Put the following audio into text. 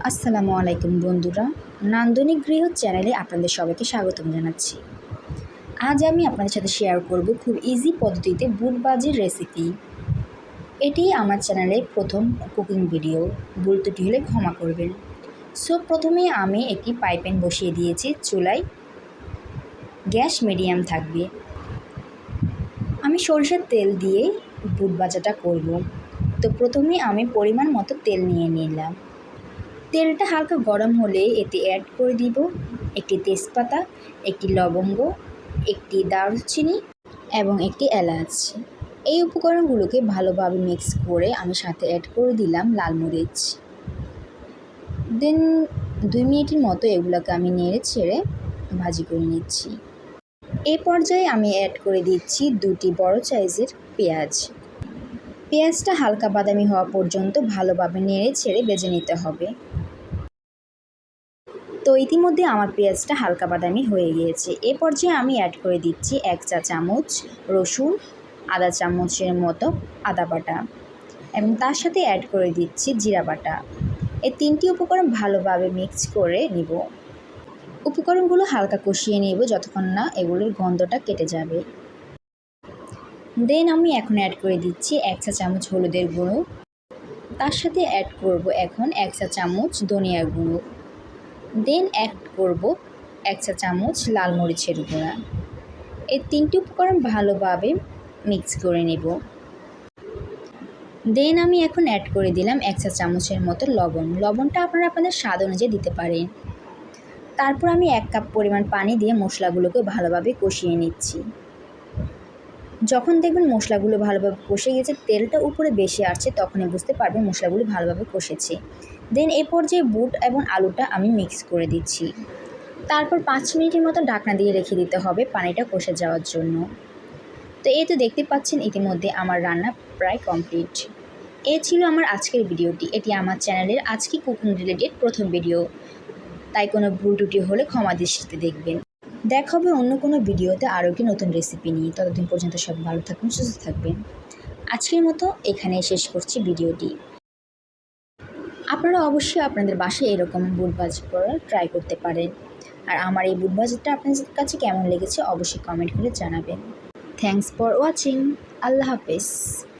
আসসালামু আলাইকুম বন্ধুরা, নান্দনিক গৃহ চ্যানেলে আপনাদের সবাইকে স্বাগতম জানাচ্ছি। আজ আমি আপনাদের সাথে শেয়ার করব খুব ইজি পদ্ধতিতে বুট ভাজির রেসিপি। এটি আমার চ্যানেলের প্রথম কুকিং ভিডিও, ভুল ত্রুটি হলে ক্ষমা করবেন। প্রথমে আমি একটি ফ্রাই প্যান বসিয়ে দিয়েছি চুলায়, গ্যাস মিডিয়াম থাকবে। আমি সরষের তেল দিয়ে বুট ভাজাটা করব। তো প্রথমে আমি পরিমাণ মতো তেল নিয়ে নিলাম। তেলটা হালকা গরম হলে এতে অ্যাড করে দিব একটি তেজপাতা, একটি লবঙ্গ, একটি দারুচিনি এবং একটি এলাচ। এই উপকরণগুলোকে ভালোভাবে মিক্স করে আমি সাথে অ্যাড করে দিলাম লাল মরিচ। দেন 2 মিনিটের মতো এগুলোকে আমি নেড়ে ছেড়ে ভাজি করে নিচ্ছি। এই পর্যায়ে আমি অ্যাড করে দিচ্ছি 2টি বড় সাইজের পেঁয়াজ। পেঁয়াজটা হালকা বাদামি হওয়া পর্যন্ত ভালোভাবে নেড়ে ছেড়ে ভেজে নিতে হবে। তো ইতিমধ্যে আমার পেঁয়াজটা হালকা বাদামি হয়ে গিয়েছে। এ পর্যায়ে আমি অ্যাড করে দিচ্ছি 1 চা চামচ রসুন, আধা চামচের মতো আদা বাটা এবং তার সাথে অ্যাড করে দিচ্ছি জিরা বাটা। এই 3টি উপকরণ ভালোভাবে মিক্স করে নিব। উপকরণগুলো হালকা কষিয়ে নেব যতক্ষণ না এগুলোর গন্ধটা কেটে যাবে। দেন আমি এখন অ্যাড করে দিচ্ছি 1 চা চামচ হলুদের গুঁড়ো, তার সাথে অ্যাড করব এখন 1 চা চামচ ধনিয়ার গুঁড়ো, দেন অ্যাড করব 1 চা চামচ লাল মরিচের গুঁড়া। এই 3টি উপকরণ ভালোভাবে মিক্স করে নেব। দেন আমি এখন অ্যাড করে দিলাম 1 চা চামচের মতো লবণ। লবণটা আপনারা আপনাদের স্বাদ অনুযায়ী দিতে পারেন। তারপর আমি 1 কাপ পরিমাণ পানি দিয়ে মশলাগুলোকে ভালোভাবে কষিয়ে নিচ্ছি। যখন দেখবেন মশলাগুলো ভালোভাবে কষে গেছে, তেলটা উপরে বেশি আসছে, তখনই বুঝতে পারবেন মশলাগুলো ভালোভাবে কষেছে। দেন এ পর্যায়ে বুট এবং আলুটা আমি মিক্স করে দিচ্ছি। তারপর 5 মিনিটের মতো ঢাকনা দিয়ে রেখে দিতে হবে পানিটা কষে যাওয়ার জন্য। তো এই তো দেখতে পাচ্ছেন ইতিমধ্যে আমার রান্না প্রায় কমপ্লিট। এ ছিল আমার আজকের ভিডিওটি। এটি আমার চ্যানেলের আজকে কুকিং রিলেটেড প্রথম ভিডিও, তাই কোনো ভুল ত্রুটি হলে ক্ষমা দৃষ্টিতে দেখবেন। দেখা হবে অন্য কোনো ভিডিওতে আরও একটি নতুন রেসিপি নিয়ে। ততদিন পর্যন্ত সব ভালো থাকবেন, সুস্থ থাকবেন। আজকের মতো এখানেই শেষ করছি ভিডিওটি। আপনারা অবশ্যই আপনাদের বাসায় এরকম বুট ভাজি করার ট্রাই করতে পারেন। আর আমার এই বুট ভাজিটা আপনাদের কাছে কেমন লেগেছে অবশ্যই কমেন্ট করে জানাবেন। Thanks for watching. আল্লাহ হাফেজ।